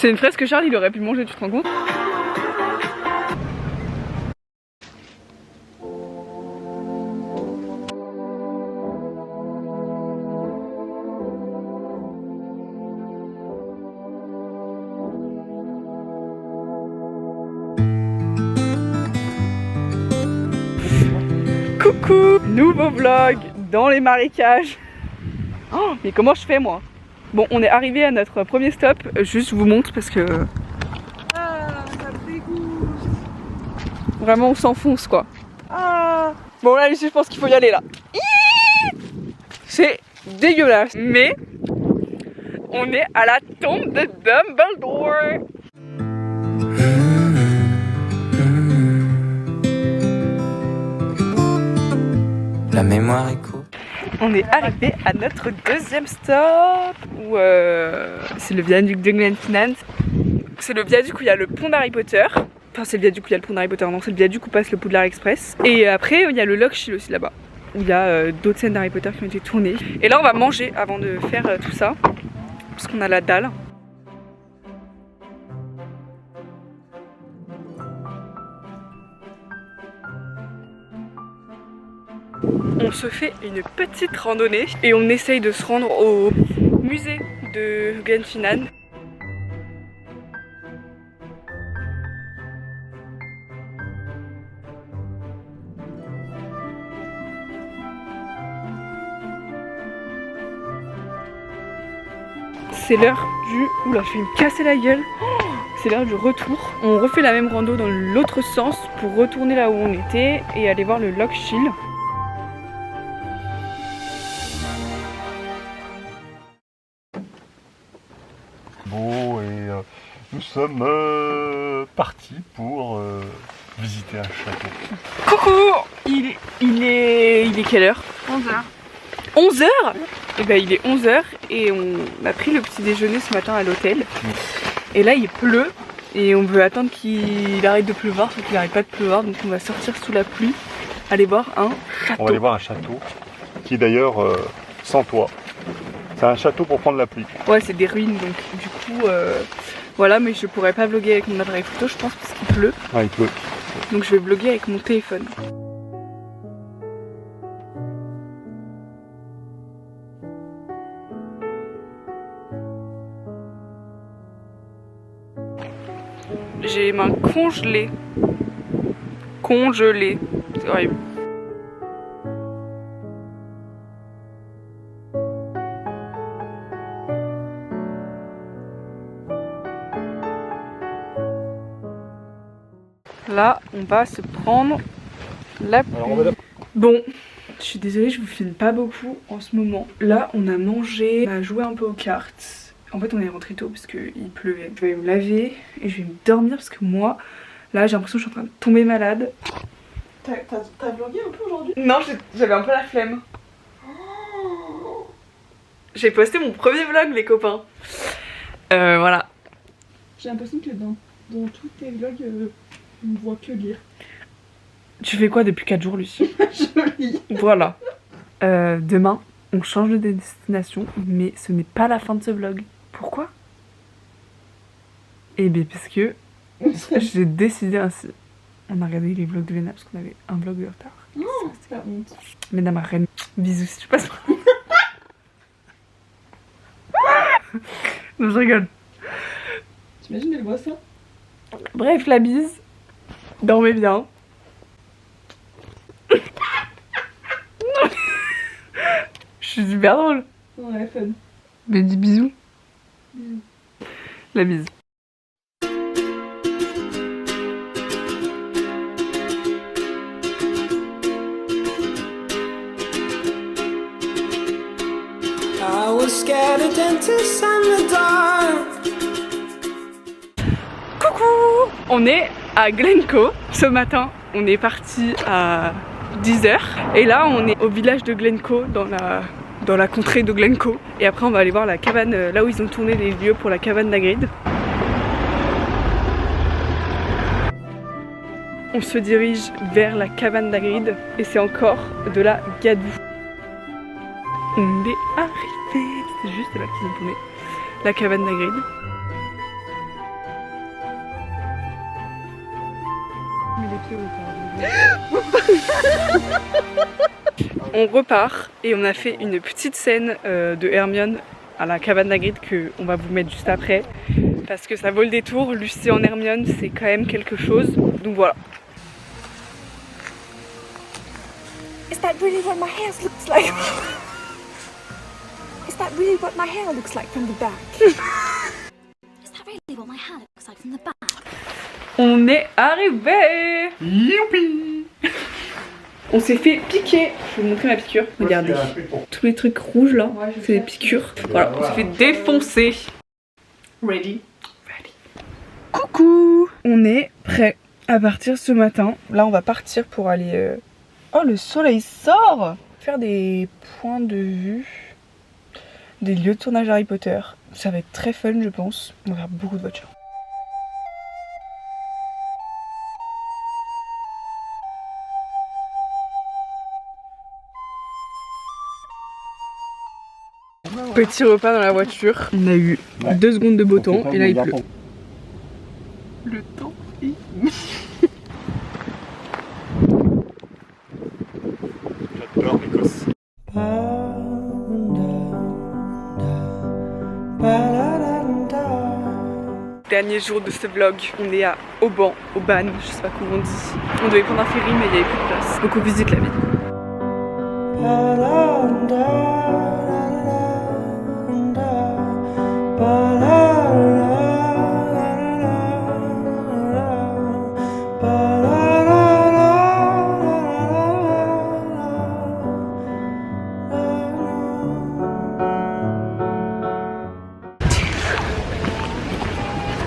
C'est une fraise que Charles il aurait pu manger, tu te rends compte? Coucou, nouveau vlog dans les marécages. Oh, mais comment je fais moi? Bon, on est arrivé à notre premier stop. Juste je vous montre parce que Ah, ça me dégoûte. vraiment on s'enfonce quoi. Ah. Bon là ici je pense qu'il faut y aller là. C'est dégueulasse. Mais on est à la tombe de Dumbledore. La mémoire est courte. On est arrivé à notre deuxième stop où c'est le viaduc de Glenfinnan. C'est le viaduc où il y a le pont d'Harry Potter. Enfin c'est le viaduc où il y a le pont d'Harry Potter, non c'est le viaduc où passe le Poudlard Express. Et après il y a le Loch Shield aussi là-bas. Où il y a d'autres scènes d'Harry Potter qui ont été tournées. Et là on va manger avant de faire tout ça. Parce qu'on a la dalle. On se fait une petite randonnée et on essaye de se rendre au musée de Glenfinnan. C'est l'heure du... Oula, je vais me casser la gueule. C'est l'heure du retour. On refait la même rando dans l'autre sens pour retourner là où on était et aller voir le Loch Shield. Bon, et nous sommes partis pour visiter un château. Coucou! Il est quelle heure? 11h. 11h? Et ben il est 11h et on a pris le petit déjeuner ce matin à l'hôtel. Et là il pleut et on veut attendre qu'il arrête de pleuvoir, sauf qu'il n'arrête pas de pleuvoir, donc on va sortir sous la pluie, aller voir un château. On va aller voir un château qui est d'ailleurs sans toit. C'est un château pour prendre la pluie. Ouais, c'est des ruines donc du coup voilà, mais je pourrais pas vlogger avec mon appareil photo je pense parce qu'il pleut. Ah, il pleut. Donc je vais vlogger avec mon téléphone. J'ai les mains congelées. Congelées. C'est horrible. Là, on va se prendre la pluie. Bon, je suis désolée, je vous filme pas beaucoup en ce moment. Là, on a mangé, on a joué un peu aux cartes. En fait, on est rentré tôt parce qu'il pleuvait. Je vais me laver et je vais me dormir parce que moi, là, j'ai l'impression que je suis en train de tomber malade. T'as vlogué un peu aujourd'hui? Non, j'avais un peu la flemme. J'ai posté mon premier vlog, les copains. Voilà. J'ai l'impression que dans tous tes vlogs, on ne voit que lire. Tu fais quoi depuis 4 jours, Lucie? Je lis. Voilà. Demain, on change de destination, mais ce n'est pas la fin de ce vlog. Pourquoi? Eh bien, parce que j'ai décidé ainsi. On a regardé les vlogs de Léna parce qu'on avait un vlog de retard. Non, c'est la honte. Mesdames, ma reine, bisous si tu passes. Non, je rigole. T'imagines, elle voit ça? Bref, la bise. Dormez bien. Je suis super drôle. Ouais, fun. Mais dis bisous. Bisous. La bise. I was scared of dentists and the dark. Coucou! On est à Glencoe. Ce matin, on est parti à 10h. Et là, on est au village de Glencoe, dans la contrée de Glencoe. Et après, on va aller voir la cabane, là où ils ont tourné les lieux pour la cabane d'Hagrid. On se dirige vers la cabane d'Hagrid et c'est encore de la gadoue. On est arrivé, c'est juste là qu'ils ont tourné la cabane d'Hagrid. On repart et on a fait une petite scène de Hermione à la cabane d'Hagrid qu'on va vous mettre juste après parce que ça vaut le détour. Lucie en Hermione, c'est quand même quelque chose, donc voilà. Is that really what my hair looks like? Is that really what my hair looks like from the back? Is that really what my hair looks like from the back? On est arrivé. Youpi! On s'est fait piquer. Je vais vous montrer ma piqûre. Regardez. Tous les trucs rouges là, c'est des piqûres. Voilà, on s'est fait défoncer. Ready. Coucou. On est prêt à partir ce matin. Là, on va partir pour aller... Oh, le soleil sort! Faire des points de vue des lieux de tournage Harry Potter. Ça va être très fun, je pense. On va faire beaucoup de voitures. Petit repas dans la voiture. On a eu 2 secondes de beau temps et là il pleut. Le temps est... J'adore l'Écosse. Dernier jour de ce vlog, on est à Auban, Auban, je sais pas comment on dit. On devait prendre un ferry mais il n'y avait plus de place. Donc on visite la ville.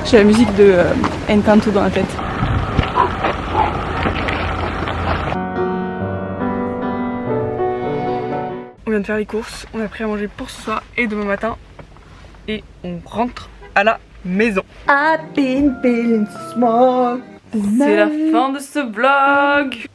J'ai la musique de Encanto dans la tête. On vient de faire les courses, on a pris à manger pour ce soir et demain matin. Et on rentre à la maison. I've been feeling small. C'est la fin de ce vlog.